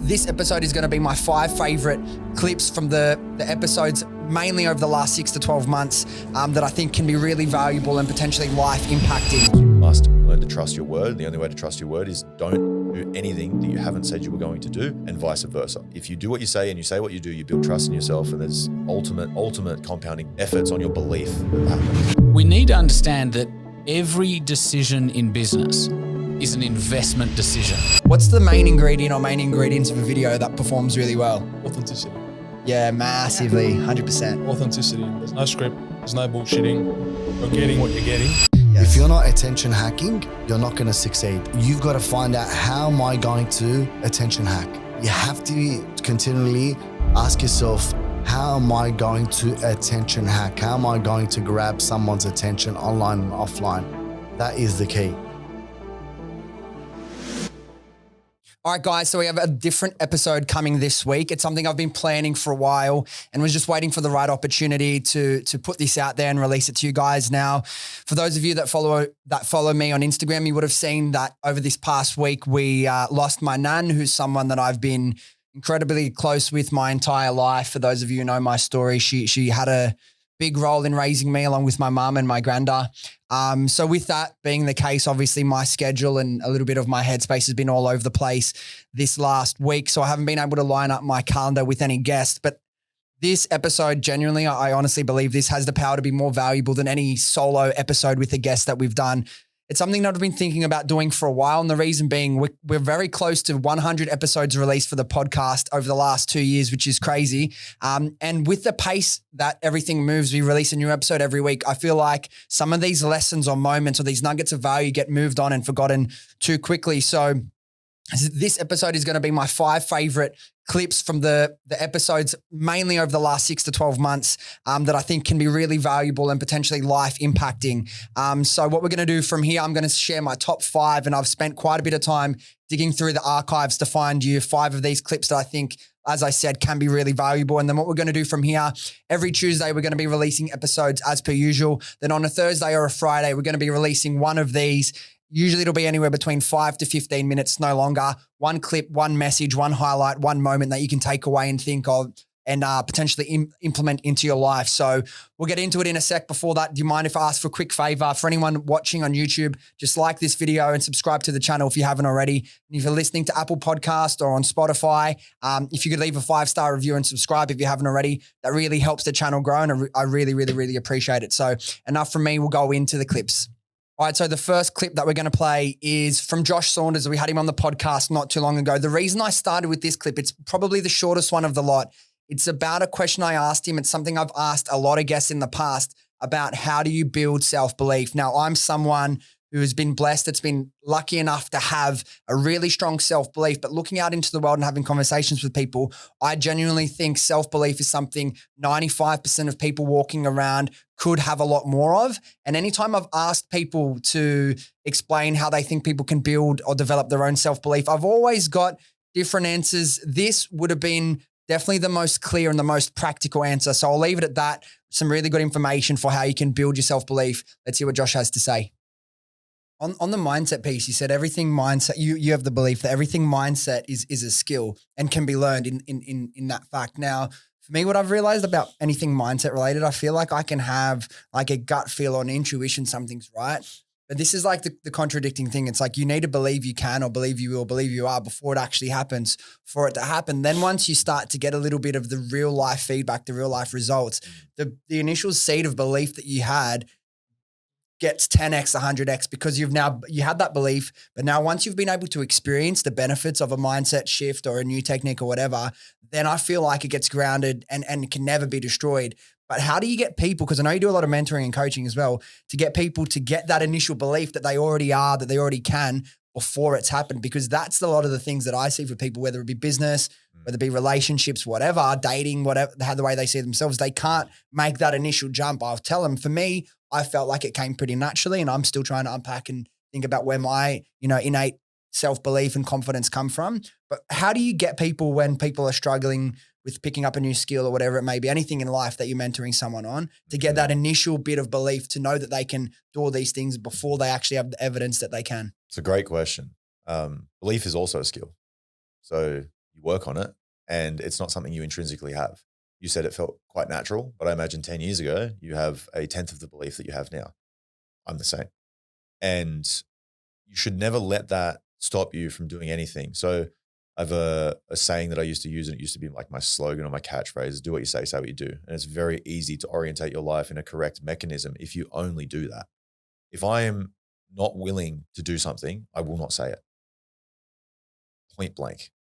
This episode is going to be my 5 favorite clips from the episodes mainly over the last 6 to 12 months that I think can be really valuable and potentially life impacting. You must learn to trust your word. The only way to trust your word is don't do anything that you haven't said you were going to do, and vice versa. If you do what you say and you say what you do, you build trust in yourself, and there's ultimate compounding efforts on your belief that happens. We need to understand that every decision in business is an investment decision. What's the main ingredient or main ingredients of a video that performs really well? Authenticity. Yeah, massively, 100%. Authenticity. There's no script. There's no bullshitting. You're getting what you're getting. Yes. If you're not attention hacking, you're not going to succeed. You've got to find out, how am I going to attention hack? You have to continually ask yourself, how am I going to attention hack? How am I going to grab someone's attention online and offline? That is the key. All right, guys, so we have a different episode coming this week. It's something I've been planning for a while and was just waiting for the right opportunity to put this out there and release it to you guys now. For those of you that follow me on Instagram, you would have seen that over this past week, we lost my nan, who's someone that I've been incredibly close with my entire life. For those of you who know my story, she had a big role in raising me along with my mum and my granda. So with that being the case, obviously my schedule and a little bit of my headspace has been all over the place this last week. So I haven't been able to line up my calendar with any guests, but this episode, genuinely, I honestly believe this has the power to be more valuable than any solo episode with a guest that we've done. It's something that I've been thinking about doing for a while. And the reason being, we're very close to 100 episodes released for the podcast over the last 2 years, which is crazy. And with the pace that everything moves, we release a new episode every week. I feel like some of these lessons or moments or these nuggets of value get moved on and forgotten too quickly. So this episode is going to be my 5 favorite clips from the episodes mainly over the last 6 to 12 months that I think can be really valuable and potentially life impacting. So what we're going to do from here, I'm going to share my top 5, and I've spent quite a bit of time digging through the archives to find you 5 of these clips that I think, as I said, can be really valuable. And then what we're going to do from here, every Tuesday, we're going to be releasing episodes as per usual. Then on a Thursday or a Friday, we're going to be releasing one of these. Usually it'll be anywhere between 5 to 15 minutes, no longer. One clip, one message, one highlight, one moment that you can take away and think of and potentially implement into your life. So we'll get into it in a sec. Before that, do you mind if I ask for a quick favor? For anyone watching on YouTube, just like this video and subscribe to the channel if you haven't already. And if you're listening to Apple Podcast or on Spotify, if you could leave a 5-star review and subscribe if you haven't already, that really helps the channel grow, and I really, really, really appreciate it. So enough from me, we'll go into the clips. All right, so the first clip that we're going to play is from Josh Saunders. We had him on the podcast not too long ago. The reason I started with this clip, it's probably the shortest one of the lot. It's about a question I asked him. It's something I've asked a lot of guests in the past about, how do you build self-belief? Now, I'm someone who has been blessed, that's been lucky enough to have a really strong self-belief, but looking out into the world and having conversations with people, I genuinely think self-belief is something 95% of people walking around could have a lot more of. And anytime I've asked people to explain how they think people can build or develop their own self-belief, I've always got different answers. This would have been definitely the most clear and the most practical answer. So I'll leave it at that. Some really good information for how you can build your self-belief. Let's hear what Josh has to say. On the mindset piece, you said everything mindset, you have the belief that everything mindset is a skill and can be learned in that fact. Now, for me, what I've realized about anything mindset related, I feel like I can have like a gut feel or an intuition something's right. But this is like the contradicting thing. It's like you need to believe you can or believe you will, believe you are before it actually happens. For it to happen, then once you start to get a little bit of the real life feedback, the real life results, the initial seed of belief that you had gets 10x, 100x because you had that belief. But now once you've been able to experience the benefits of a mindset shift or a new technique or whatever, then I feel like it gets grounded and can never be destroyed. But how do you get people, because I know you do a lot of mentoring and coaching as well, to get people to get that initial belief that they already are, that they already can before it's happened? Because that's a lot of the things that I see for people, whether it be business, whether it be relationships, whatever, dating, whatever, the way they see themselves, they can't make that initial jump. I'll tell them, for me, I felt like it came pretty naturally, and I'm still trying to unpack and think about where my, innate self-belief and confidence come from. But how do you get people when people are struggling with picking up a new skill or whatever it may be, anything in life that you're mentoring someone on, to get that initial bit of belief to know that they can do all these things before they actually have the evidence that they can? It's a great question. Belief is also a skill. So you work on it, and it's not something you intrinsically have. You said it felt quite natural, but I imagine 10 years ago, you have a tenth of the belief that you have now. I'm the same. And you should never let that stop you from doing anything. So I have a saying that I used to use, and it used to be like my slogan or my catchphrase: do what you say what you do. And it's very easy to orientate your life in a correct mechanism if you only do that. If I am not willing to do something, I will not say it. Point blank.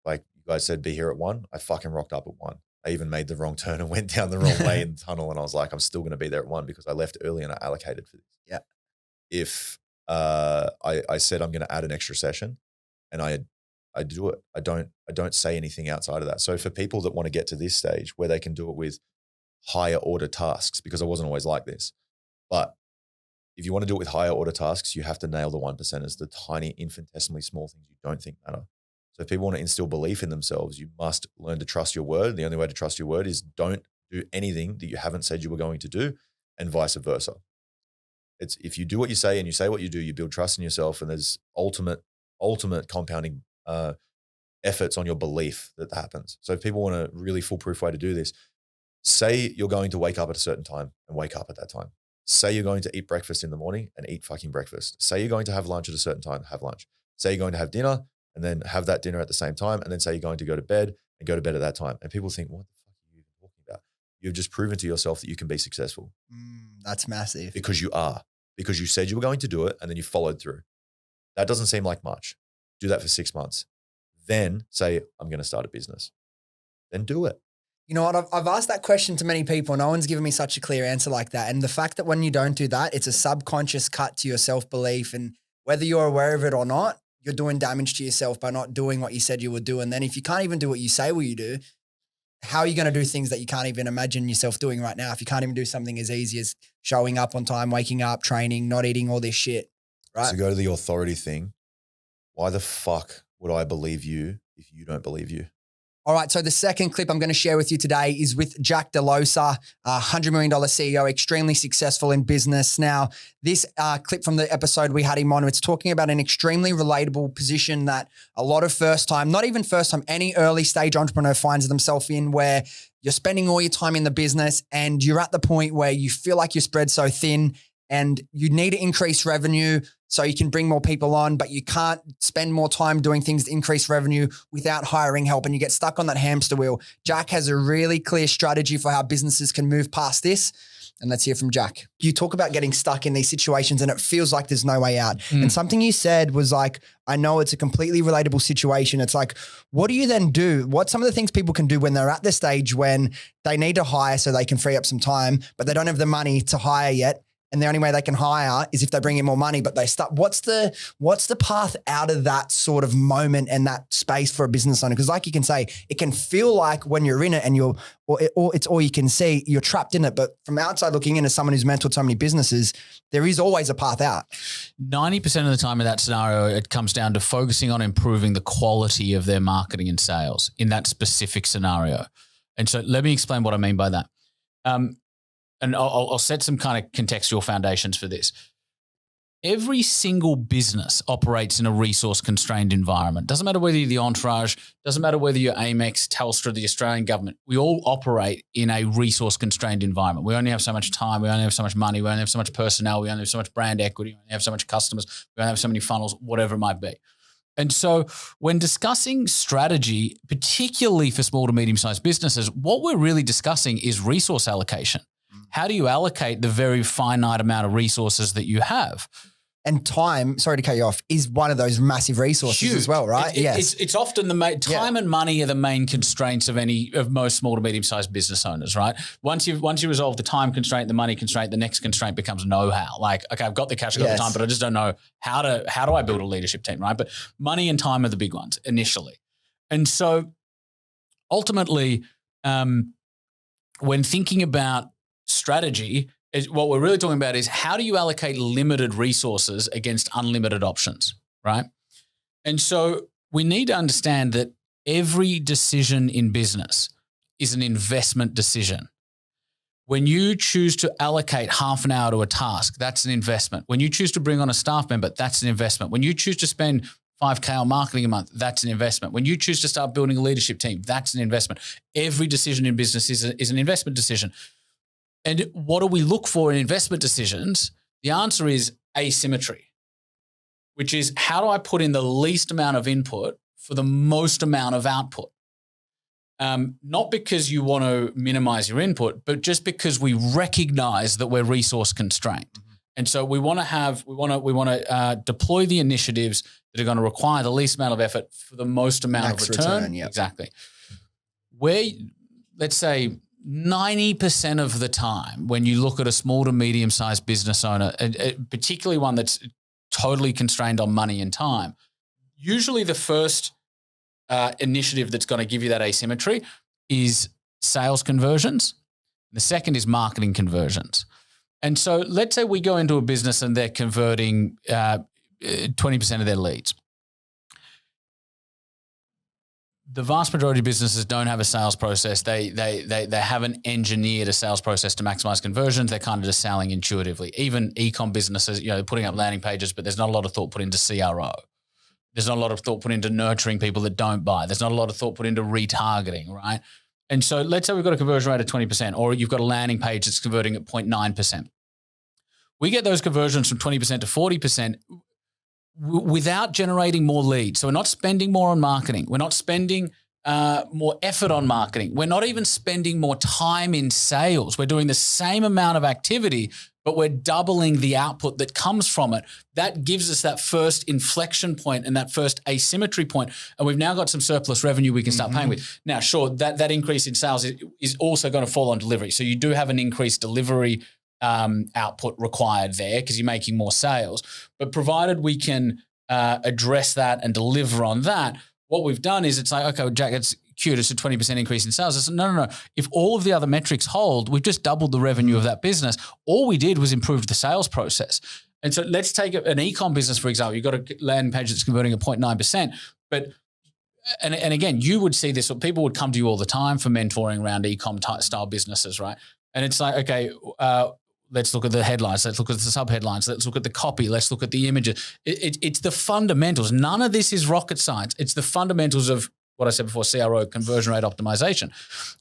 Like you guys said, be here at 1. I fucking rocked up at 1. I even made the wrong turn and went down the wrong way in the tunnel. And I was like, I'm still going to be there at 1 because I left early and I allocated for this. Yeah. If I said I'm going to add an extra session, and I do it. I don't say anything outside of that. So for people that want to get to this stage where they can do it with higher order tasks, because I wasn't always like this, but if you want to do it with higher order tasks, you have to nail the 1%ers, the tiny, infinitesimally small things you don't think matter. So if people want to instill belief in themselves, you must learn to trust your word. The only way to trust your word is don't do anything that you haven't said you were going to do, and vice versa. It's if you do what you say and you say what you do, you build trust in yourself, and there's ultimate compounding efforts on your belief that happens. So if people want a really foolproof way to do this, say you're going to wake up at a certain time and wake up at that time. Say you're going to eat breakfast in the morning and eat fucking breakfast. Say you're going to have lunch at a certain time, have lunch. Say you're going to have dinner and then have that dinner at the same time, and then say you're going to go to bed and go to bed at that time. And people think, what the fuck are you even talking about? You've just proven to yourself that you can be successful. That's massive. Because you are. Because you said you were going to do it and then you followed through. That doesn't seem like much. Do that for 6 months. Then say, I'm going to start a business. Then do it. You know what? I've asked that question to many people. No one's given me such a clear answer like that. And the fact that when you don't do that, it's a subconscious cut to your self-belief. And whether you're aware of it or not, you're doing damage to yourself by not doing what you said you would do. And then if you can't even do what you say will you do, how are you going to do things that you can't even imagine yourself doing right now? If you can't even do something as easy as showing up on time, waking up, training, not eating all this shit, right? So go to the authority thing. Why the fuck would I believe you if you don't believe you? All right, so the second clip I'm going to share with you today is with Jad Delosa, $100 million CEO, extremely successful in business. Now, this clip from the episode we had him on, it's talking about an extremely relatable position that a lot of not even first time, any early stage entrepreneur finds themselves in, where you're spending all your time in the business and you're at the point where you feel like you're spread so thin and you need to increase revenue so you can bring more people on, but you can't spend more time doing things to increase revenue without hiring help, and you get stuck on that hamster wheel. Jack has a really clear strategy for how businesses can move past this. And let's hear from Jack. You talk about getting stuck in these situations and it feels like there's no way out. And something you said was like, I know it's a completely relatable situation. It's like, what do you then do? What's some of the things people can do when they're at the stage when they need to hire so they can free up some time, but they don't have the money to hire yet? And the only way they can hire is if they bring in more money, but they start. What's the path out of that sort of moment and that space for a business owner? Because like you can say, it can feel like when you're in it and it's all you can see, you're trapped in it. But from outside looking in, as someone who's mentored so many businesses, there is always a path out. 90% of the time in that scenario, it comes down to focusing on improving the quality of their marketing and sales in that specific scenario. And so let me explain what I mean by that. And I'll set some kind of contextual foundations for this. Every single business operates in a resource-constrained environment. Doesn't matter whether you're the Entourage, doesn't matter whether you're Amex, Telstra, the Australian government. We all operate in a resource-constrained environment. We only have so much time. We only have so much money. We only have so much personnel. We only have so much brand equity. We only have so much customers. We only have so many funnels, whatever it might be. And so when discussing strategy, particularly for small to medium-sized businesses, what we're really discussing is resource allocation. How do you allocate the very finite amount of resources that you have? And time, sorry to cut you off, is one of those massive resources as well, right? Yes. It's often time and money are the main constraints of most small to medium-sized business owners, right? Once you resolve the time constraint, the money constraint, the next constraint becomes know-how. Like, okay, I've got the cash, I've got the time, but I just don't know how do I build a leadership team, right? But money and time are the big ones initially. And so ultimately, when thinking about strategy, what we're really talking about is how do you allocate limited resources against unlimited options, right? And so we need to understand that every decision in business is an investment decision. When you choose to allocate half an hour to a task, that's an investment. When you choose to bring on a staff member, that's an investment. When you choose to spend 5K on marketing a month, that's an investment. When you choose to start building a leadership team, that's an investment. Every decision in business is an investment decision. And what do we look for in investment decisions? The answer is asymmetry, which is how do I put in the least amount of input for the most amount of output? Not because you want to minimize your input, but just because we recognize that we're resource constrained. Mm-hmm. And so we want to deploy the initiatives that are going to require the least amount of effort for the most amount of return. Yep. Exactly. Where, let's say, 90% of the time when you look at a small to medium-sized business owner, particularly one that's totally constrained on money and time, usually the first initiative that's going to give you that asymmetry is sales conversions. The second is marketing conversions. And so let's say we go into a business and they're converting 20% of their leads. The vast majority of businesses don't have a sales process. They haven't engineered a sales process to maximize conversions. They're kind of just selling intuitively. Even e-com businesses, they're putting up landing pages, but there's not a lot of thought put into CRO. There's not a lot of thought put into nurturing people that don't buy. There's not a lot of thought put into retargeting, right? And so let's say we've got a conversion rate of 20%, or you've got a landing page that's converting at 0.9%. We get those conversions from 20% to 40% without generating more leads. So we're not spending more on marketing. We're not spending more effort on marketing. We're not even spending more time in sales. We're doing the same amount of activity, but we're doubling the output that comes from it. That gives us that first inflection point and that first asymmetry point. And we've now got some surplus revenue we can start paying with. Now, sure, that increase in sales is also going to fall on delivery. So you do have an increased delivery output required there because you're making more sales. But provided we can address that and deliver on that, what we've done is it's like, okay, well, Jack, it's cute. It's a 20% increase in sales. I said, no. If all of the other metrics hold, we've just doubled the revenue of that business. All we did was improve the sales process. And so let's take an e-com business, for example. You've got a landing page that's converting at 0.9%. But and again, you would see this, or people would come to you all the time for mentoring around e-com style businesses, right? And it's like, okay, let's look at the headlines. Let's look at the subheadlines. Let's look at the copy. Let's look at the images. It's the fundamentals. None of this is rocket science. It's the fundamentals of what I said before, CRO, conversion rate optimization.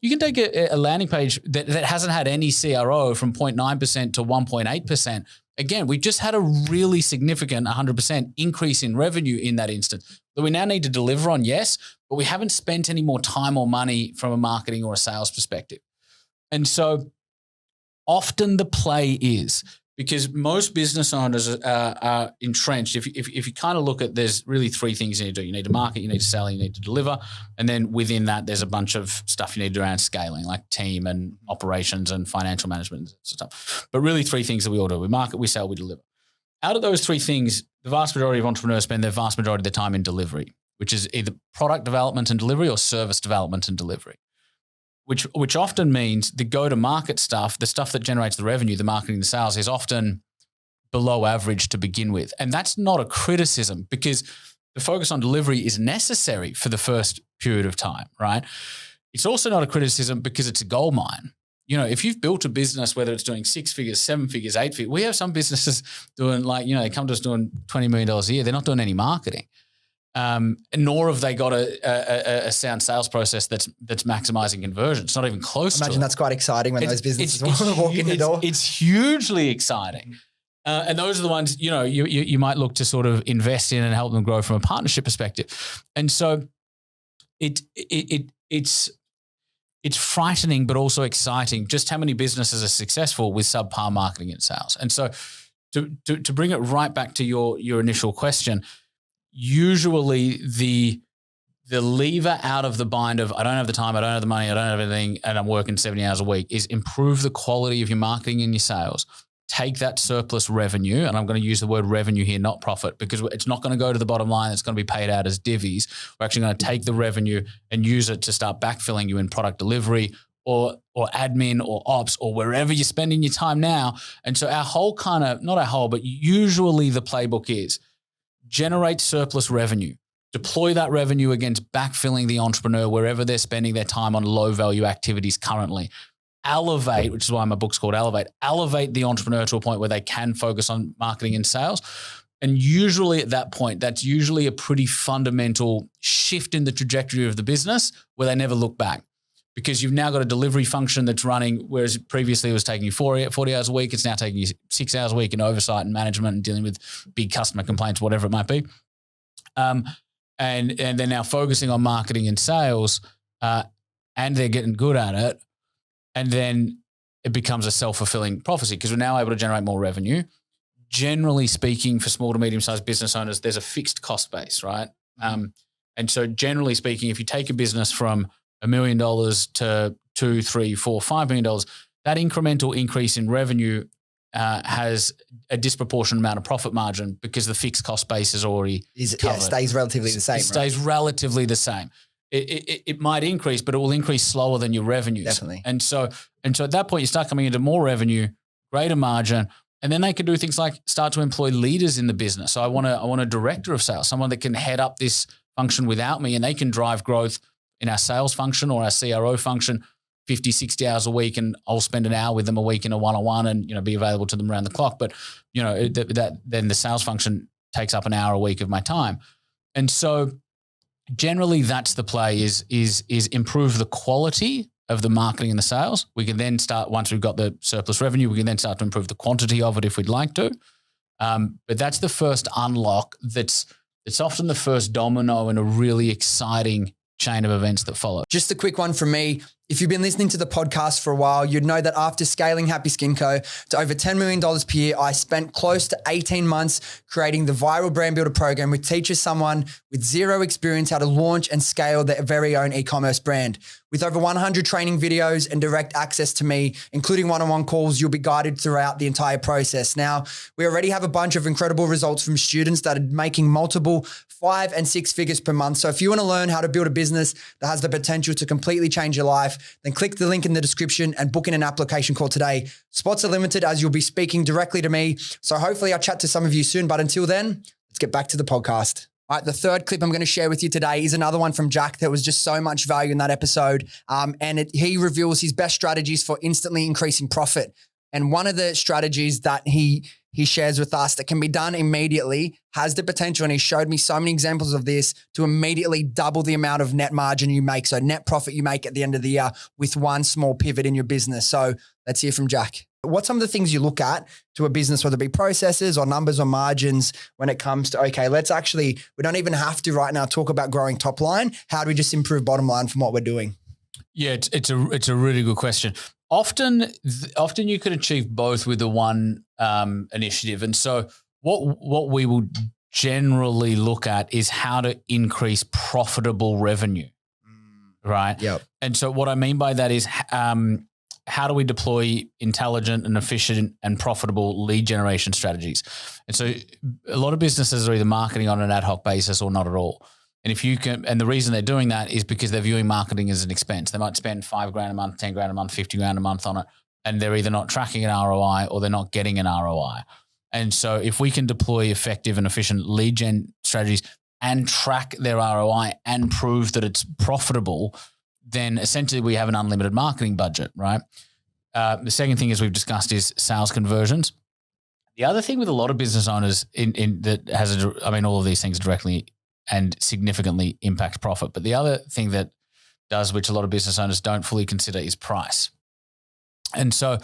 You can take a landing page that hasn't had any CRO from 0.9% to 1.8%. Again, we just had a really significant 100% increase in revenue in that instance that we now need to deliver on, yes, but we haven't spent any more time or money from a marketing or a sales perspective. And so often the play is, because most business owners are entrenched. If you kind of look at, there's really three things you need to do. You need to market, you need to sell, you need to deliver. And then within that, there's a bunch of stuff you need to do around scaling, like team and operations and financial management and stuff. But really three things that we all do. We market, we sell, we deliver. Out of those three things, the vast majority of entrepreneurs spend their vast majority of their time in delivery, which is either product development and delivery or service development and delivery. Which often means the go-to-market stuff, the stuff that generates the revenue, the marketing, the sales, is often below average to begin with. And that's not a criticism, because the focus on delivery is necessary for the first period of time, right? It's also not a criticism because it's a gold mine. If you've built a business, whether it's doing 6 figures, 7 figures, 8 figures, we have some businesses doing they come to us doing $20 million a year. They're not doing any marketing. Nor have they got a sound sales process that's maximizing conversion. It's not even close to it. Imagine that's quite exciting when those businesses walk in the door. It's hugely exciting. And those are the ones, you might look to sort of invest in and help them grow from a partnership perspective. And so it's frightening, but also exciting just how many businesses are successful with subpar marketing and sales. And so to bring it right back to your initial question, usually the lever out of the bind of I don't have the time, I don't have the money, I don't have anything, and I'm working 70 hours a week is improve the quality of your marketing and your sales. Take that surplus revenue, and I'm going to use the word revenue here, not profit, because it's not going to go to the bottom line. It's going to be paid out as divvies. We're actually going to take the revenue and use it to start backfilling you in product delivery or admin or ops or wherever you're spending your time now. And so our whole but usually the playbook is generate surplus revenue, deploy that revenue against backfilling the entrepreneur wherever they're spending their time on low value activities currently. Elevate, which is why my book's called Elevate the entrepreneur to a point where they can focus on marketing and sales. And usually at that point, that's usually a pretty fundamental shift in the trajectory of the business where they never look back, because you've now got a delivery function that's running, whereas previously it was taking you 40 hours a week. It's now taking you 6 hours a week in oversight and management and dealing with big customer complaints, whatever it might be. And they're now focusing on marketing and sales, and they're getting good at it. And then it becomes a self-fulfilling prophecy because we're now able to generate more revenue. Generally speaking, for small to medium-sized business owners, there's a fixed cost base, right? And so generally speaking, if you take a business from $1 million to $2, $3, $4, $5 million, that incremental increase in revenue has a disproportionate amount of profit margin because the fixed cost base is already covered. Stays relatively the same. It stays relatively the same. It might increase, but it will increase slower than your revenues. Definitely. And so at that point, you start coming into more revenue, greater margin, and then they can do things like start to employ leaders in the business. So I want a director of sales, someone that can head up this function without me, and they can drive growth in our sales function or our CRO function 50, 60 hours a week, and I'll spend an hour with them a week in a one-on-one and, be available to them around the clock. But, then the sales function takes up an hour a week of my time. And so generally that's the play is improve the quality of the marketing and the sales. We can then start, once we've got the surplus revenue, we can then start to improve the quantity of it if we'd like to. But that's the first unlock. It's often the first domino in a really exciting chain of events that follow. Just a quick one from me. If you've been listening to the podcast for a while, you'd know that after scaling Happy Skin Co. to over $10 million per year, I spent close to 18 months creating the Viral Brand Builder program, which teaches someone with zero experience how to launch and scale their very own e-commerce brand. With over 100 training videos and direct access to me, including one-on-one calls, you'll be guided throughout the entire process. Now, we already have a bunch of incredible results from students that are making multiple 5 and 6 figures per month. So if you want to learn how to build a business that has the potential to completely change your life, then click the link in the description and book in an application call today. Spots are limited as you'll be speaking directly to me. So hopefully I'll chat to some of you soon. But until then, let's get back to the podcast. All right, the third clip I'm going to share with you today is another one from Jack. There was just so much value in that episode. He reveals his best strategies for instantly increasing profit. And one of the strategies that he shares with us that can be done immediately has the potential, and he showed me so many examples of this, to immediately double the amount of net margin you make. So net profit you make at the end of the year with one small pivot in your business. So let's hear from Jack. What's some of the things you look at to a business, whether it be processes or numbers or margins, when it comes to, okay, we don't even have to right now talk about growing top line. How do we just improve bottom line from what we're doing? Yeah, it's a really good question. Often you could achieve both with the one initiative. And so what we will generally look at is how to increase profitable revenue, right? Yep. And so what I mean by that is how do we deploy intelligent and efficient and profitable lead generation strategies? And so a lot of businesses are either marketing on an ad hoc basis or not at all. And the reason they're doing that is because they're viewing marketing as an expense. They might spend $5,000 a month, $10,000 a month, $50,000 a month on it, and they're either not tracking an ROI or they're not getting an ROI. And so if we can deploy effective and efficient lead gen strategies and track their ROI and prove that it's profitable, then essentially we have an unlimited marketing budget, right? The second thing, as we've discussed, is sales conversions. The other thing with a lot of business owners all of these things directly and significantly impact profit. But the other thing that does, which a lot of business owners don't fully consider, is price. And so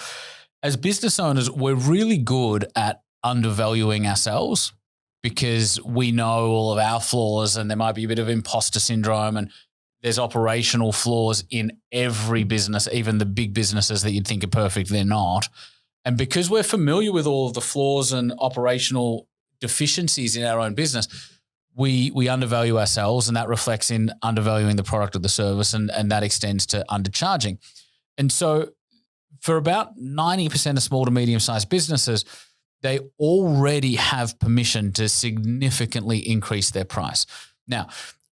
as business owners, we're really good at undervaluing ourselves because we know all of our flaws, and there might be a bit of imposter syndrome, and there's operational flaws in every business, even the big businesses that you'd think are perfect, they're not. And because we're familiar with all of the flaws and operational deficiencies in our own business, we undervalue ourselves, and that reflects in undervaluing the product or the service, and that extends to undercharging. And so for about 90% of small to medium-sized businesses, they already have permission to significantly increase their price. Now,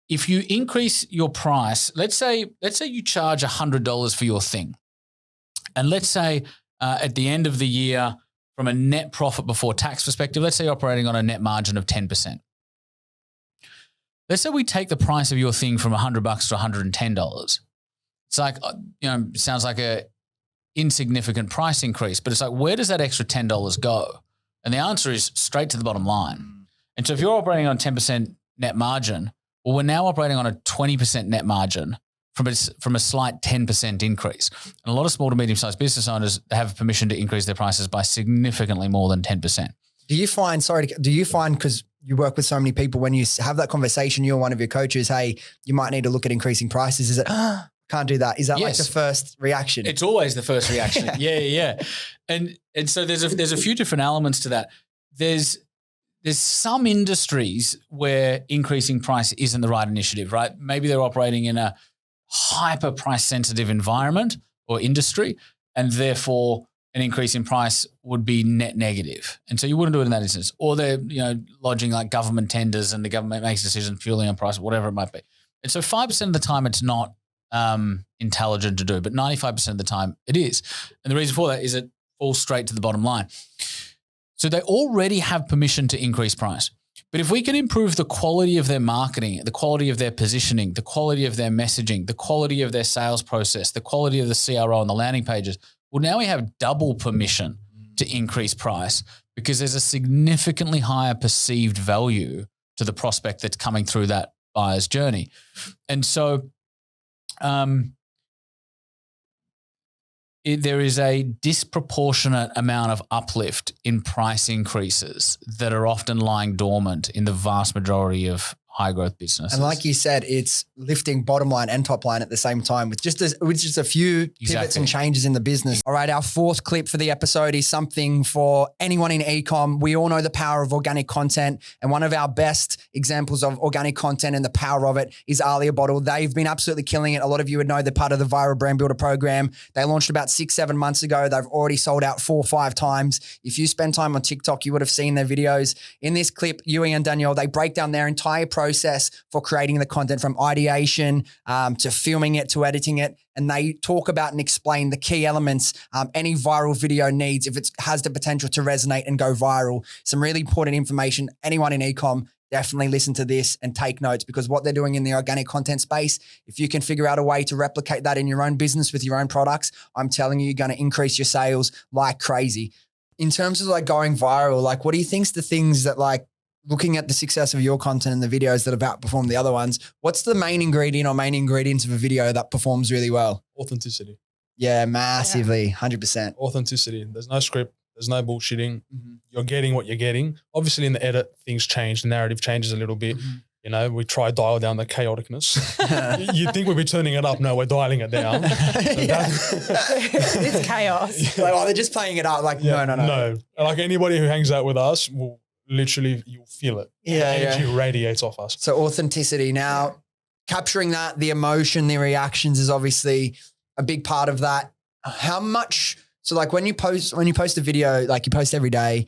if you increase your price, let's say you charge $100 for your thing, and let's say at the end of the year, from a net profit before tax perspective, let's say you're operating on a net margin of 10%. Let's say we take the price of your thing from $100 to $110. It's like, sounds like a insignificant price increase, but it's like, where does that extra $10 go? And the answer is straight to the bottom line. And so if you're operating on 10% net margin, well, we're now operating on a 20% net margin from a slight 10% increase. And a lot of small to medium-sized business owners have permission to increase their prices by significantly more than 10%. Do you find, because you work with so many people, when you have that conversation, you or one of your coaches, hey, you might need to look at increasing prices. Is it, can't do that? Is that like the first reaction? It's always the first reaction. Yeah. And so there's a few different elements to that. There's some industries where increasing price isn't the right initiative, right? Maybe they're operating in a hyper price sensitive environment or industry, and therefore an increase in price would be net negative. And so you wouldn't do it in that instance. Or they're, lodging like government tenders and the government makes decisions purely on price, whatever it might be. And so 5% of the time it's not intelligent to do, but 95% of the time it is. And the reason for that is it falls straight to the bottom line. So they already have permission to increase price. But if we can improve the quality of their marketing, the quality of their positioning, the quality of their messaging, the quality of their sales process, the quality of the CRO on the landing pages, well, now we have double permission to increase price because there's a significantly higher perceived value to the prospect that's coming through that buyer's journey. And so there is a disproportionate amount of uplift in price increases that are often lying dormant in the vast majority of high growth businesses. And like you said, it's lifting bottom line and top line at the same time with just a few pivots and changes in the business. All right, our fourth clip for the episode is something for anyone in e-com. We all know the power of organic content, and one of our best examples of organic content and the power of it is Alia Bottle. They've been absolutely killing it. A lot of you would know they're part of the Viral Brand Builder program. They launched about 6-7 months ago. They've already sold out 4 or 5 times. If you spend time on TikTok, you would have seen their videos. In this clip, Youi and Danielle, they break down their entire process for creating the content, from ideation to filming it to editing it. And they talk about and explain the key elements any viral video needs if it has the potential to resonate and go viral. Some really important information. Anyone in e-com, definitely listen to this and take notes, because what they're doing in the organic content space, if you can figure out a way to replicate that in your own business with your own products, I'm telling you, you're going to increase your sales like crazy. In terms of like going viral, like what do you think's the things that, like, looking at the success of your content and the videos that have outperformed the other ones, what's the main ingredient or main ingredients of a video that performs really well? Authenticity. Yeah, massively, 100%. Authenticity. There's no script. There's no bullshitting. You're getting what you're getting. Obviously, in the edit, things change. The narrative changes a little bit. We try to dial down the chaoticness. You'd think we'd be turning it up. No, we're dialing it down. It's chaos. Like, they're just playing it up. Like, no. Like anybody who hangs out with us will literally, you'll feel it. Energy radiates off us. So authenticity. Now, capturing that, the emotion, the reactions is obviously a big part of that. How much? So like when you post a video, like you post every day,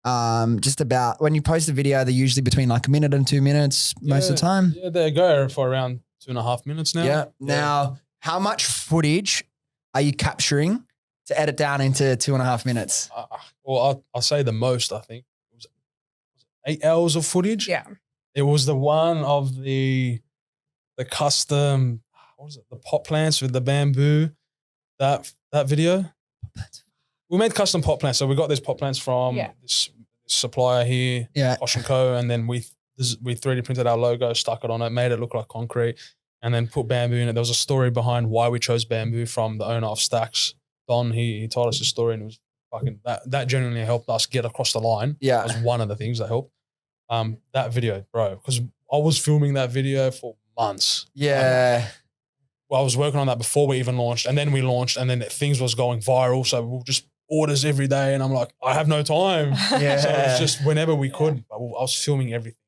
when you post a video, they're usually between like 1 minute and 2 minutes most of the time. Yeah, they go for around 2.5 minutes now. Yeah. Now, how much footage are you capturing to edit down into 2.5 minutes? Well, I'll say the most, I think. 8 hours of footage. Yeah. It was the one of the custom, what was it? The pot plants with the bamboo, that video. We made custom pot plants. So we got these pot plants from this supplier here, Posh & Co. And then we 3D printed our logo, stuck it on it, made it look like concrete, and then put bamboo in it. There was a story behind why we chose bamboo from the owner of Stacks, Don. He told us a story, and it was fucking, that genuinely helped us get across the line. Yeah. It was one of the things that helped. That video, bro, because I was filming that video for months. Yeah. I was working on that before we even launched, and then we launched, and then things was going viral. So we were just orders every day, and I'm like, I have no time. Yeah. So it was just whenever we could, I was filming everything.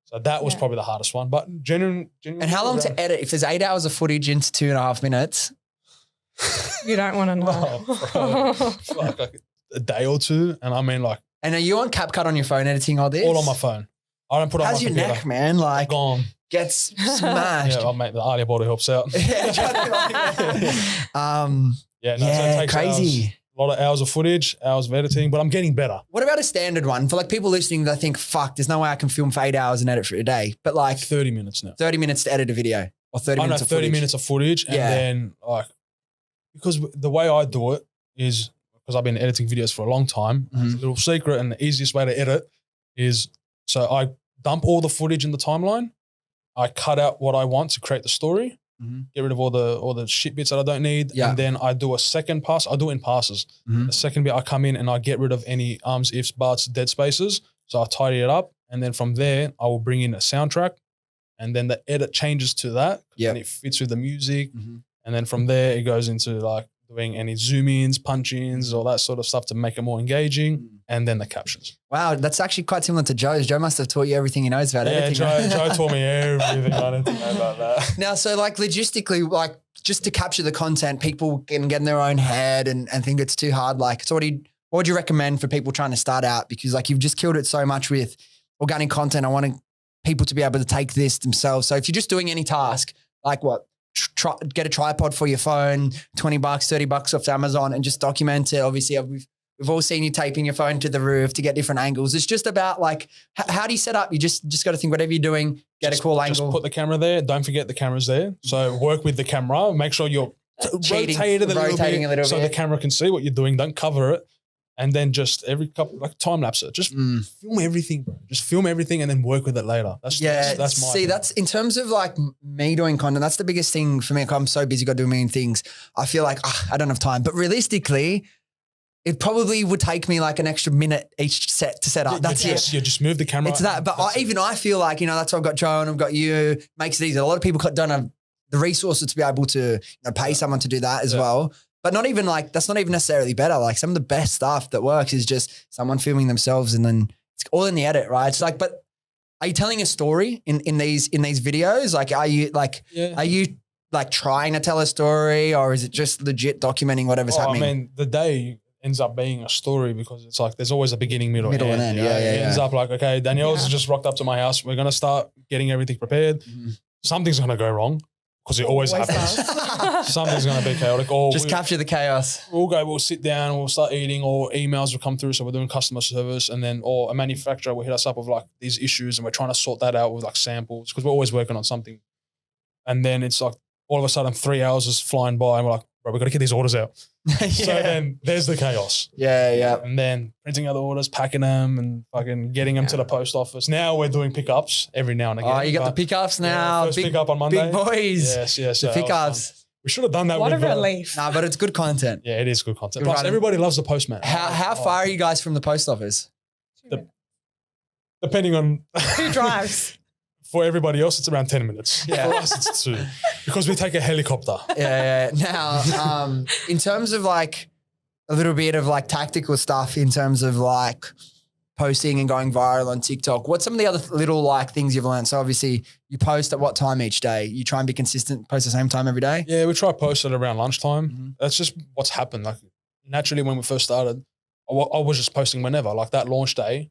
So that was probably the hardest one. But genuinely. And how long to edit? If there's 8 hours of footage into 2.5 minutes. You don't want to know. Like a day or two. And I mean, like. And are you on CapCut on your phone editing all this? All on my phone. I don't put it on my computer. How's your neck, man? Like, gone. Gets smashed. Yeah, mate, the Alia Bottle helps out. So it takes crazy. Hours. A lot of hours of footage, hours of editing, but I'm getting better. What about a standard one? For like people listening that think, fuck, there's no way I can film for 8 hours and edit for a day. But like 30 minutes now. 30 minutes to edit a video. Or 30 minutes of footage. 30 minutes of footage. And then like, because the way I do it is, because I've been editing videos for a long time, it's a little secret, and the easiest way to edit is So I dump all the footage in the timeline. I cut out what I want to create the story. Get rid of all the shit bits that I don't need. Yeah. And then I do a second pass. I do it in passes. The second bit, I come in and I get rid of any ums, ifs, buts, dead spaces. So I tidy it up. And then from there, I will bring in a soundtrack. And then the edit changes to that. Yeah. And it fits with the music. And then from there, it goes into like doing any zoom ins, punch ins, all that sort of stuff to make it more engaging. And then the captions. Wow, that's actually quite similar to Joe's. Joe must have taught you everything he knows about editing. Joe taught me everything I need to know about that. Now, so like logistically, like just to capture the content, people can get in their own head and think it's too hard. Like, so what would you recommend for people trying to start out? Because like you've just killed it so much with organic content. I want people to be able to take this themselves. So if you're just doing any task, like what? Get a tripod for your phone, $20, $30 off Amazon and just document it. Obviously, we've all seen you taping your phone to the roof to get different angles. It's just about like, how do you set up? You just got to think whatever you're doing, get a cool angle. Just put the camera there. Don't forget the camera's there. So work with the camera. Make sure you're rotating a little bit so the camera can see what you're doing. Don't cover it. And then just every couple, like time lapse it. Just film everything, bro. Just film everything and then work with it later. That's my See, that's in terms of like me doing content, that's the biggest thing for me. I'm so busy, got to do a million things. I feel like I don't have time. But realistically, it probably would take me like an extra minute each set to set up. That's it. You just move the camera. It's that. But I feel like, that's why I've got Joe and I've got you. Makes it easy. A lot of people don't have the resources to be able to pay someone to do that as well. But not even like, that's not even necessarily better. Like some of the best stuff that works is just someone filming themselves and then it's all in the edit, right? It's like, but are you telling a story in these videos? Like, are you like trying to tell a story or is it just legit documenting whatever's happening? I mean, the day ends up being a story because it's like, there's always a beginning, middle and end. It ends up like, okay, Danielle's just rocked up to my house. We're going to start getting everything prepared. Something's going to go wrong. Because it always happens. Something's going to be chaotic. Or just capture the chaos. We'll sit down, we'll start eating, or emails will come through. So we're doing customer service, and then or a manufacturer will hit us up with like these issues, and we're trying to sort that out with like samples because we're always working on something. And then it's like all of a sudden 3 hours is flying by, and we're like, bro, we've got to get these orders out. So then there's the chaos. Yeah. And then printing out the orders, packing them, and fucking getting them to the post office. Now we're doing pickups every now and again. Oh, you got the pickups now. First pickup on Monday. Big boys. Yes. The pickups. We should have done that. What a relief. Nah, but it's good content. Yeah, it is good content. Plus, everybody loves the postman. How far are you guys from the post office? Depending on who drives. For everybody else, it's around 10 minutes. For us, it's 2 because we take a helicopter. Yeah. Now, in terms of like a little bit of like tactical stuff in terms of like posting and going viral on TikTok, what's some of the other little like things you've learned? So obviously you post at what time each day? You try and be consistent, post the same time every day? Yeah, we try to post it around lunchtime. That's just what's happened. Like naturally when we first started, I was just posting whenever. Like that launch day,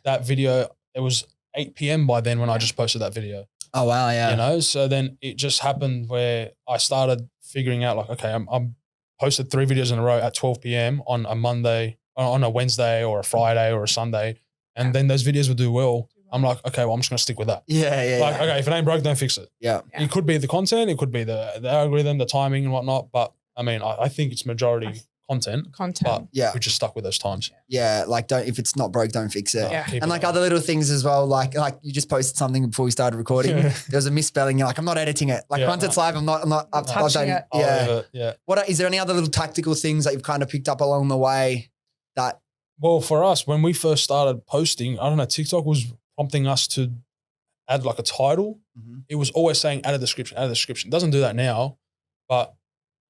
that video, it was 8 p.m. by then when I just posted that video. Oh, wow, yeah. So then it just happened where I started figuring out like, okay, I'm posted 3 videos in a row at 12 p.m. on a Monday, on a Wednesday or a Friday or a Sunday. And then those videos will do well. I'm like, okay, well, I'm just going to stick with that. Yeah. Like, okay, if it ain't broke, don't fix it. Yeah. It could be the content, it could be the algorithm, the timing and whatnot. But I mean, I think it's majority content. But we just stuck with those times. Yeah, like if it's not broke, don't fix it. Yeah. And like other little things as well, like you just posted something before we started recording. There was a misspelling. You're like, I'm not editing it. Like once it's live, I'm not touching it. Yeah. Is there any other little tactical things that you've kind of picked up along the way that? Well, for us, when we first started posting, I don't know, TikTok was prompting us to add like a title. It was always saying add a description. It doesn't do that now, but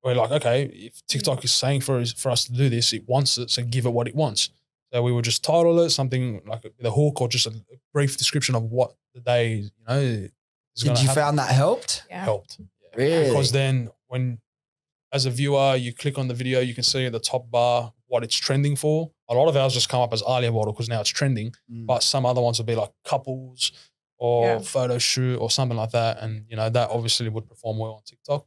we're like, okay, if TikTok is saying for us to do this, it wants it, so give it what it wants. So we would just title it something like the hook or just a brief description of what the day, is going to happen. Did you found that helped? Yeah. Helped. Yeah. Really? Because then when, as a viewer, you click on the video, you can see at the top bar what it's trending for. A lot of ours just come up as Alia model because now it's trending, but some other ones will be like couples or photo shoot or something like that. And, that obviously would perform well on TikTok.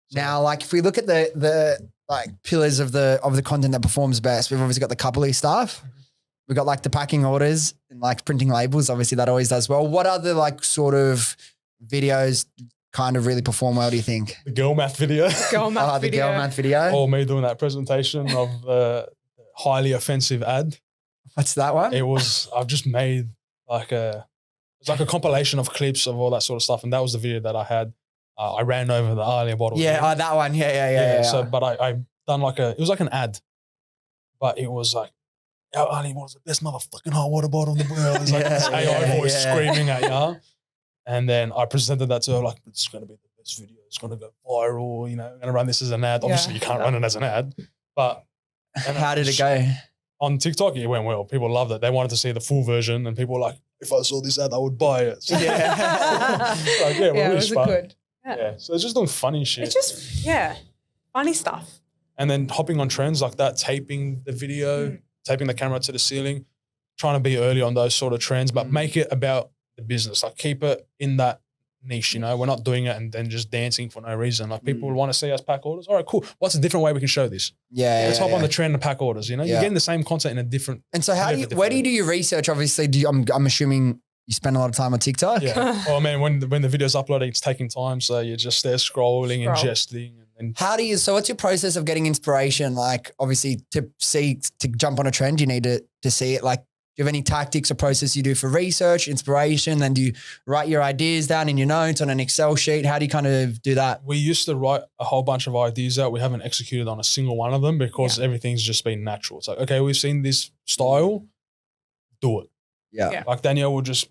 So now, like if we look at the like pillars of the content that performs best, we've obviously got the coupley stuff. We've got like the packing orders and like printing labels. Obviously that always does well. What other like sort of videos kind of really perform well, do you think? the girl math video. The girl math video. Or me doing that presentation of the highly offensive ad. What's that one? I've just made It's like a compilation of clips of all that sort of stuff. And that was the video that I had. I ran over the Alia bottle. Yeah, that one. Yeah. So, but I done it was like an ad, but it was like, our Alia bottle's the best motherfucking hot water bottle in the world. It's like this AI voice screaming at you. And then I presented that to her, like, it's going to be the best video. It's going to go viral. You know, I'm going to run this as an ad. Obviously, you can't run it as an ad. But how did it go? On TikTok, it went well. People loved it. They wanted to see the full version, and people were like, if I saw this ad, I would buy it. So, It was good. Yeah. So it's just doing funny shit. It's just, funny stuff. And then hopping on trends like that, taping the video, taping the camera to the ceiling, trying to be early on those sort of trends, but make it about the business. Like keep it in that niche, you know. We're not doing it and then just dancing for no reason. Like people want to see us pack orders. All right, cool. What's a different way we can show this? Let's hop on the trend and pack orders. You know, you're getting the same content in a different. And so, where do you do your research? Obviously, I'm assuming you spend a lot of time on TikTok. Yeah. Oh man, when the video's uploading, it's taking time. So you're just there scrolling, ingesting, and so what's your process of getting inspiration? Like, obviously, to jump on a trend, you need to see it. Like, do you have any tactics or process you do for research, inspiration? Then do you write your ideas down in your notes on an Excel sheet? How do you kind of do that? We used to write a whole bunch of ideas out. We haven't executed on a single one of them because everything's just been natural. It's like, okay, we've seen this style, do it. Yeah. Like Danielle will just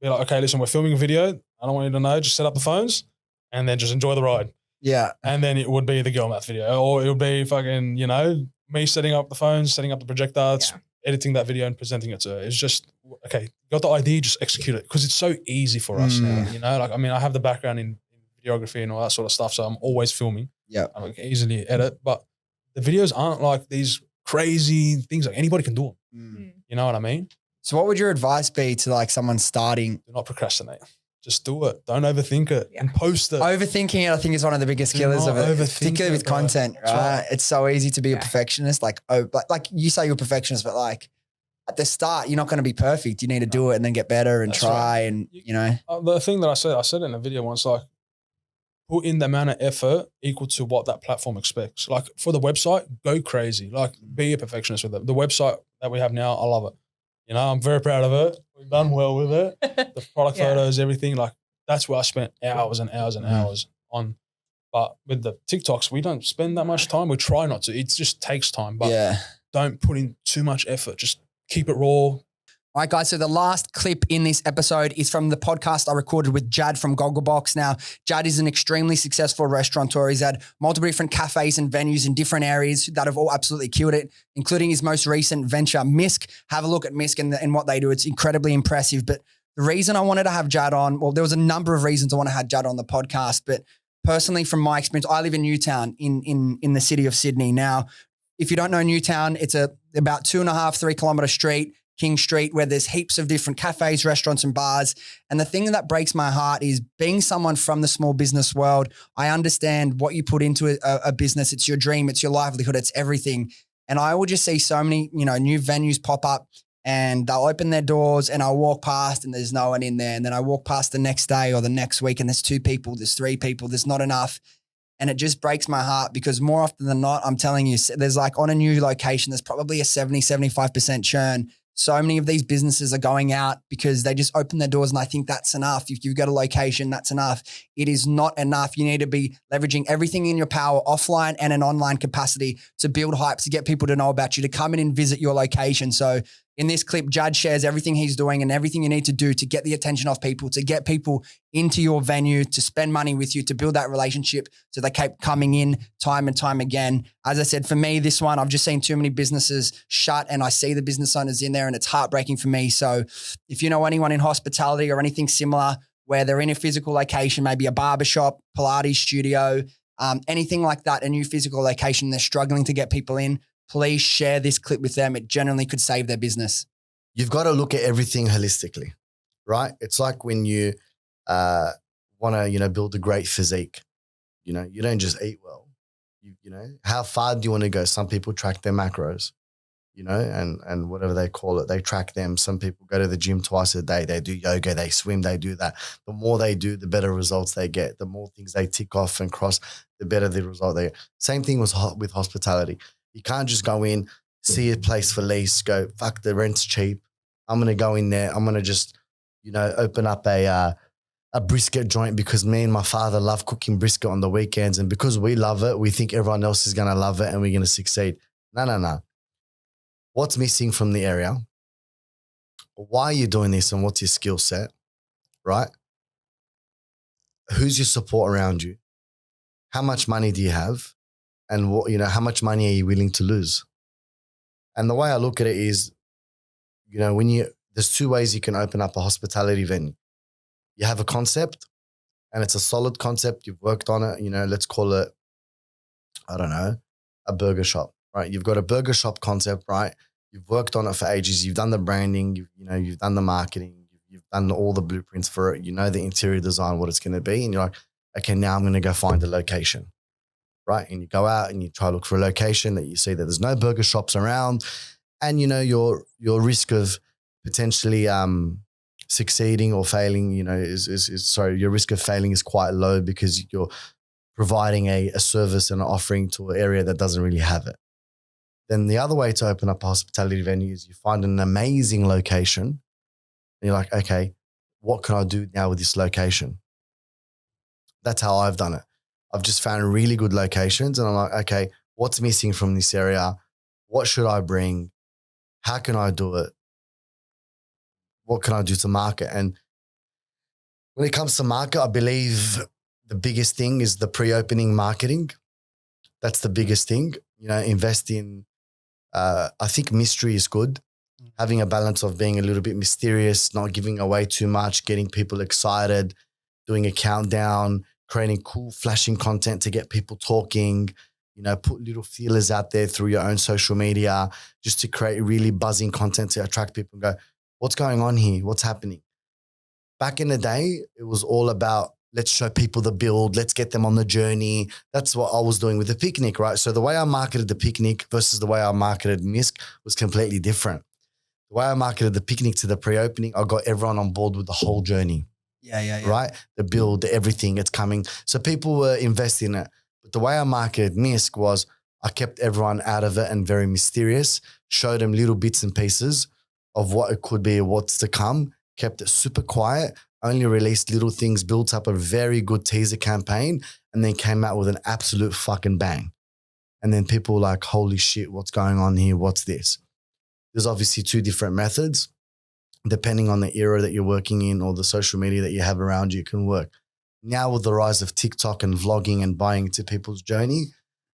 be like, okay, listen, we're filming a video. I don't want you to know. Just set up the phones and then just enjoy the ride. Yeah. And then it would be the girl math video, or it would be fucking, you know, me setting up the phones, setting up the projector, editing that video and presenting it to her. It's just, okay, got the idea, just execute it. Because it's so easy for us now, you know? Like, I mean, I have the background in videography and all that sort of stuff, so I'm always filming. Yeah. I can easily edit, but the videos aren't like these crazy things. Like anybody can do them. You know what I mean? So what would your advice be to like someone starting? Do not procrastinate. Just do it. Don't overthink it and post it. Overthinking it, I think, is one of the biggest killers of it, particularly with content, right? It's so easy to be a perfectionist. Like you say you're a perfectionist, but like at the start, you're not going to be perfect. You need to do it and then get better and try and, you know. The thing that I said it in a video once, like, put in the amount of effort equal to what that platform expects. Like for the website, go crazy. Like be a perfectionist with it. The website that we have now, I love it. You know, I'm very proud of it. We've done well with it. The product photos, everything, like that's where I spent hours and hours and hours on. But with the TikToks, we don't spend that much time. We try not to. It just takes time. But don't put in too much effort. Just keep it raw. All right, guys. So the last clip in this episode is from the podcast I recorded with Jad from Gogglebox. Now, Jad is an extremely successful restaurateur. He's had multiple different cafes and venues in different areas that have all absolutely killed it, including his most recent venture, Misk. Have a look at Misk and what they do. It's incredibly impressive. But the reason I wanted to have Jad on, well, there was a number of reasons I want to have Jad on the podcast. But personally, from my experience, I live in Newtown in the city of Sydney. Now, if you don't know Newtown, it's about 2.5-3 kilometer street, King Street, where there's heaps of different cafes, restaurants and bars. And the thing that breaks my heart is being someone from the small business world, I understand what you put into a business. It's your dream, it's your livelihood, it's everything. And I will just see so many, you know, new venues pop up and they'll open their doors and I'll walk past and there's no one in there. And then I walk past the next day or the next week and there's 2 people, there's 3 people, there's not enough. And it just breaks my heart because more often than not, I'm telling you, there's like on a new location, there's probably a 70-75% churn. So many of these businesses are going out because they just open their doors and I think that's enough. If you've got a location, that's enough. It is not enough. You need to be leveraging everything in your power, offline and an online capacity, to build hype, to get people to know about you, to come in and visit your location. So in this clip, Jad shares everything he's doing and everything you need to do to get the attention of people, to get people into your venue, to spend money with you, to build that relationship so they keep coming in time and time again. As I said, for me, this one, I've just seen too many businesses shut and I see the business owners in there and it's heartbreaking for me. So if you know anyone in hospitality or anything similar where they're in a physical location, maybe a barbershop, Pilates studio, anything like that, a new physical location, they're struggling to get people in, please share this clip with them. It genuinely could save their business. You've got to look at everything holistically, right? It's like when you want to, you know, build a great physique. You know, you don't just eat well. You know, how far do you want to go? Some people track their macros, you know, and whatever they call it, they track them. Some people go to the gym twice a day. They do yoga, they swim, they do that. The more they do, the better results they get. The more things they tick off and cross, the better the result they get. Same thing with hospitality. You can't just go in, see a place for lease, go, fuck, the rent's cheap. I'm going to go in there. I'm going to just open up a brisket joint because me and my father love cooking brisket on the weekends. And because we love it, we think everyone else is going to love it and we're going to succeed. No. What's missing from the area? Why are you doing this and what's your skill set, right? Who's your support around you? How much money do you have? And how much money are you willing to lose? And the way I look at it is, there's two ways you can open up a hospitality venue. You have a concept and it's a solid concept. You've worked on it, let's call it, I don't know, a burger shop, right? You've got a burger shop concept, right? You've worked on it for ages. You've done the branding, you've done the marketing, you've done all the blueprints for it. You know the interior design, what it's going to be. And you're like, okay, now I'm going to go find a location, right? And you go out and you try to look for a location that you see that there's no burger shops around. And, your risk of potentially succeeding or failing, your risk of failing is quite low because you're providing a service and an offering to an area that doesn't really have it. Then the other way to open up a hospitality venue is you find an amazing location and you're like, okay, what can I do now with this location? That's how I've done it. I've just found really good locations and I'm like, okay, what's missing from this area? What should I bring? How can I do it? What can I do to market? And when it comes to market, I believe the biggest thing is the pre-opening marketing. That's the biggest thing. Invest in, I think mystery is good. Having a balance of being a little bit mysterious, not giving away too much, getting people excited, doing a countdown, creating cool flashing content to get people talking, put little feelers out there through your own social media just to create really buzzing content to attract people and go, what's going on here? What's happening? Back in the day, it was all about let's show people the build. Let's get them on the journey. That's what I was doing with the picnic, right? So the way I marketed the picnic versus the way I marketed MISC was completely different. The way I marketed the picnic to the pre-opening, I got everyone on board with the whole journey. Yeah. Right? The build, everything, it's coming. So people were investing in it. But the way I marketed MISC was I kept everyone out of it and very mysterious, showed them little bits and pieces of what it could be, what's to come, kept it super quiet, only released little things, built up a very good teaser campaign, and then came out with an absolute fucking bang. And then people were like, holy shit, what's going on here? What's this? There's obviously two different methods. Depending on the era that you're working in or the social media that you have around you, it can work. Now with the rise of TikTok and vlogging and buying into people's journey,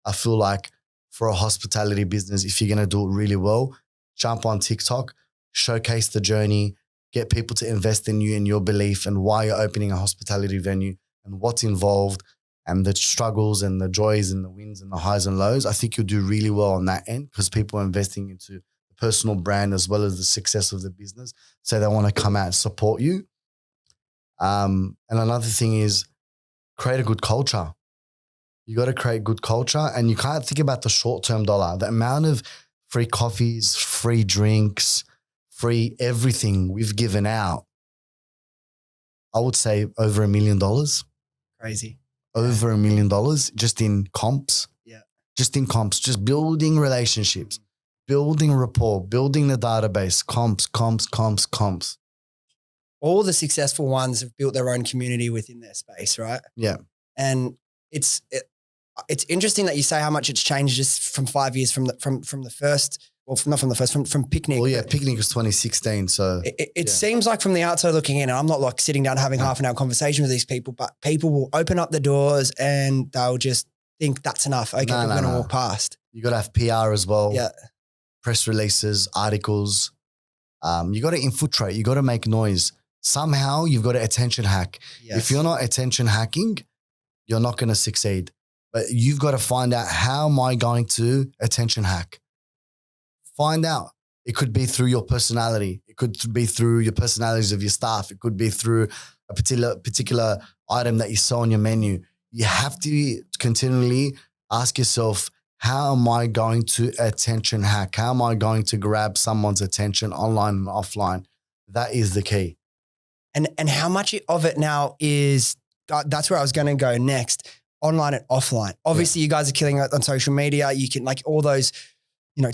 I feel like for a hospitality business, if you're going to do it really well, jump on TikTok, showcase the journey, get people to invest in you and your belief and why you're opening a hospitality venue and what's involved and the struggles and the joys and the wins and the highs and lows. I think you'll do really well on that end because people are investing into the personal brand as well as the success of the business. So they want to come out and support you. And another thing is create a good culture. You got to create good culture and you can't think about the short-term dollar. The amount of free coffees, free drinks, free everything we've given out, I would say over $1 million. Crazy. Over $1 million just in comps. Yeah. Just in comps, just building relationships, building rapport, building the database, comps. All the successful ones have built their own community within their space, right? Yeah. And it's interesting that you say how much it's changed just from 5 years from the first. Well, not from the first, from Picnic. Well, yeah, Picnic was 2016. So it seems like from the outside looking in, and I'm not like sitting down having half an hour conversation with these people, but people will open up the doors and they'll just think that's enough. Okay, we're going to walk past. You got to have PR as well. Yeah. Press releases, articles. You got to infiltrate. You got to make noise. Somehow you've got to attention hack. Yes. If you're not attention hacking, you're not going to succeed. But you've got to find out, how am I going to attention hack? Find out. It could be through your personality. It could be through your personalities of your staff. It could be through a particular item that you sell on your menu. You have to continually ask yourself, how am I going to attention hack? How am I going to grab someone's attention online and offline? That is the key. And how much of it now is, that's where I was going to go next, online and offline. Obviously, you guys are killing it on social media. You can like all those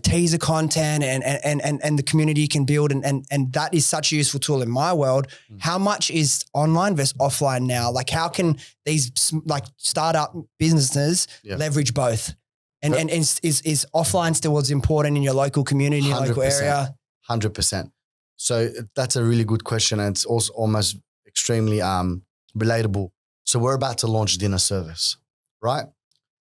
teaser content and the community you can build. And that is such a useful tool in my world. How much is online versus offline now? Like how can these like startup businesses leverage both? And is offline still as important in your local community, in your local area? 100%. So that's a really good question. And it's also almost extremely relatable. So we're about to launch dinner service, right?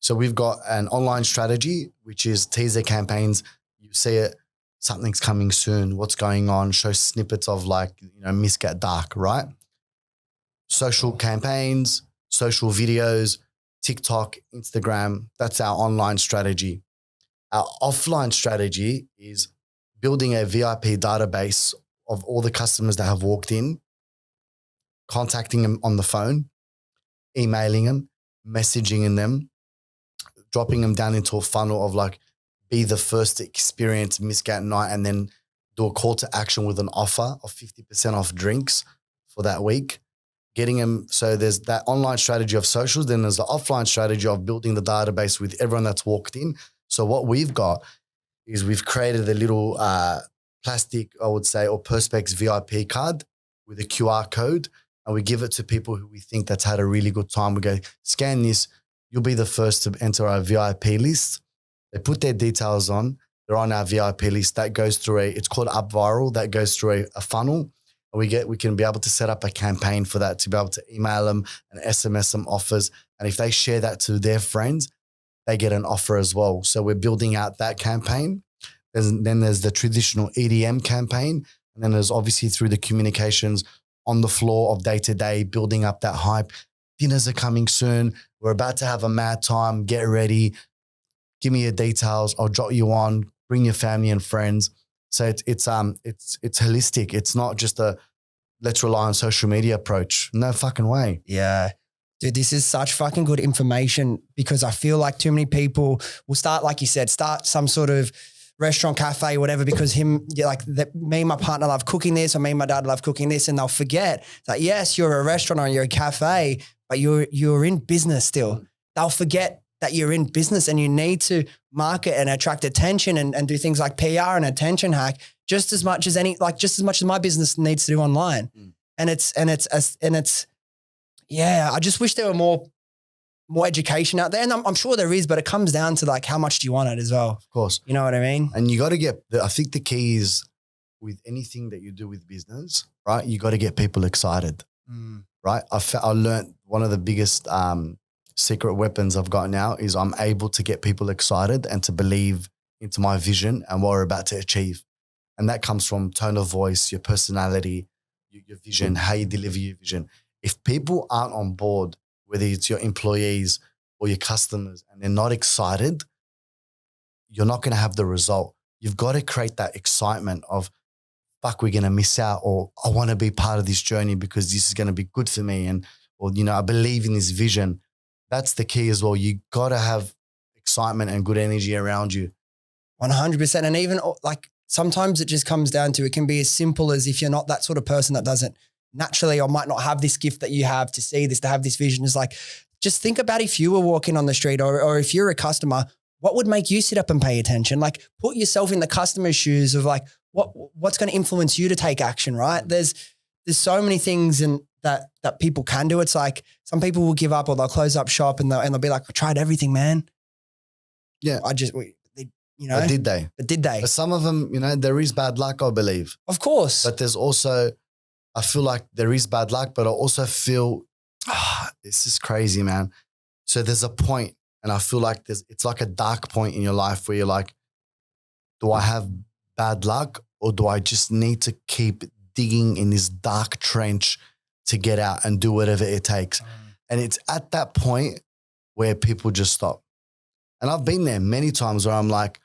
So we've got an online strategy, which is teaser campaigns. You see it, something's coming soon. What's going on? Show snippets of Miss Get Dark, right? Social campaigns, social videos, TikTok, Instagram. That's our online strategy. Our offline strategy is building a VIP database of all the customers that have walked in, contacting them on the phone, emailing them, messaging them, dropping them down into a funnel of be the first to experience Miscat Night, and then do a call to action with an offer of 50% off drinks for that week. Getting them, so there's that online strategy of socials, then there's the offline strategy of building the database with everyone that's walked in. So what we've got is we've created a little plastic, I would say, or Perspex VIP card with a QR code, and we give it to people who we think that's had a really good time. We go, scan this, you'll be the first to enter our VIP list. They put their details on. They're on our VIP list. That goes through it's called Up Viral. That goes through a funnel. And we can be able to set up a campaign for that, to be able to email them and SMS them offers. And if they share that to their friends, they get an offer as well. So we're building out that campaign. Then there's the traditional EDM campaign. And then there's obviously through the communications on the floor of day to day, building up that hype. Dinners are coming soon. We're about to have a mad time. Get ready. Give me your details. I'll drop you on. Bring your family and friends. So it's holistic. It's not just a let's rely on social media approach. No fucking way. Yeah. Dude, this is such fucking good information, because I feel like too many people will start, like you said, start some sort of restaurant, cafe, whatever, because me and my partner love cooking this, or me and my dad love cooking this, and they'll forget that, yes, you're a restaurant or you're a cafe, but you're in business still. They'll forget that you're in business, and you need to market and attract attention and do things like PR and attention hack just as much as my business needs to do online. And it's yeah, I just wish there were more education out there. And I'm sure there is, but it comes down to how much do you want it as well? Of course. You know what I mean? And you got to I think the key is with anything that you do with business, right? You got to get people excited, right? I learned one of the biggest secret weapons I've got now is I'm able to get people excited and to believe into my vision and what we're about to achieve. And that comes from tone of voice, your personality, your vision, how you deliver your vision. If people aren't on board, whether it's your employees or your customers, and they're not excited, you're not going to have the result. You've got to create that excitement of, fuck, we're going to miss out, or I want to be part of this journey because this is going to be good for me. Or I believe in this vision. That's the key as well. You got to have excitement and good energy around you. 100%. And even sometimes it just comes down to, it can be as simple as, if you're not that sort of person that doesn't naturally or might not have this gift that you have to see this, to have this vision, is just think about if you were walking on the street or if you're a customer, what would make you sit up and pay attention? Put yourself in the customer's shoes of what's going to influence you to take action, right? There's so many things that people can do. It's some people will give up, or they'll close up shop and they'll be like, I tried everything, man. Yeah. But did they? But But some of them, there is bad luck, I believe. Of course. But there's also, I feel like there is bad luck, but I also feel, this is crazy, man. So there's a point, and I feel like it's like a dark point in your life where you're like, do I have bad luck, or do I just need to keep digging in this dark trench to get out and do whatever it takes? And it's at that point where people just stop. And I've been there many times where I'm like,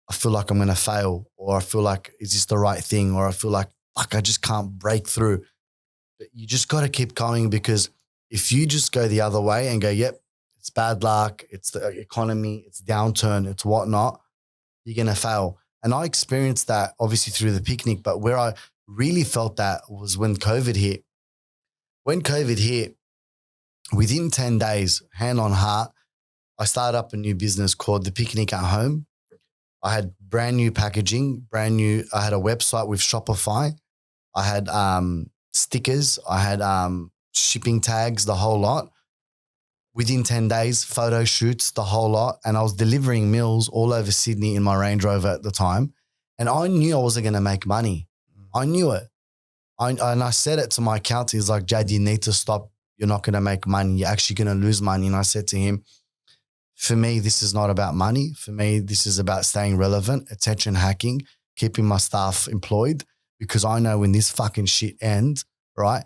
I feel like I'm going to fail, or I feel like, is this the right thing? Or I feel like, fuck, I just can't break through. But you just got to keep going, because if you just go the other way and go, yep, it's bad luck, it's the economy, it's downturn, it's whatnot, you're going to fail. And I experienced that obviously through the picnic, but where I really felt that was when COVID hit. When COVID hit, within 10 days, hand on heart, I started up a new business called The Picnic at Home. I had brand new packaging, I had a website with Shopify. I had stickers. I had shipping tags, the whole lot. Within 10 days, photo shoots, the whole lot. And I was delivering meals all over Sydney in my Range Rover at the time. And I knew I wasn't going to make money. I knew it. And I said it to my accountant. He's like, Jad, you need to stop. You're not going to make money. You're actually going to lose money. And I said to him, for me, this is not about money. For me, this is about staying relevant, attention hacking, keeping my staff employed, because I know when this fucking shit ends, right,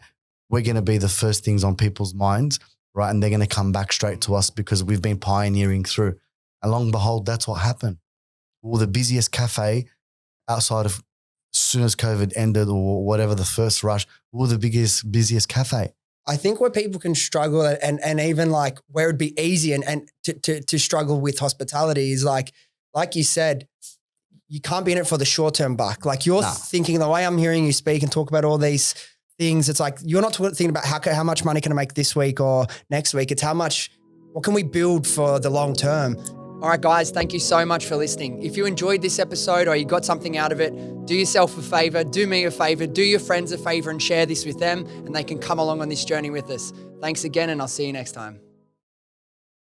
we're going to be the first things on people's minds, right? And they're going to come back straight to us because we've been pioneering through. And long and behold, that's what happened. Well, the busiest cafe outside of, as soon as COVID ended or whatever, the first rush, we're the busiest cafe. I think where people can struggle and even like where it'd be easy and to struggle with hospitality is like you said, you can't be in it for the short-term buck. Like you're thinking, the way I'm hearing you speak and talk about all these things, it's like you're not thinking about how much money can I make this week or next week. It's what can we build for the long term? All right, guys, thank you so much for listening. If you enjoyed this episode or you got something out of it, do yourself a favor, do me a favor, do your friends a favor and share this with them and they can come along on this journey with us. Thanks again and I'll see you next time.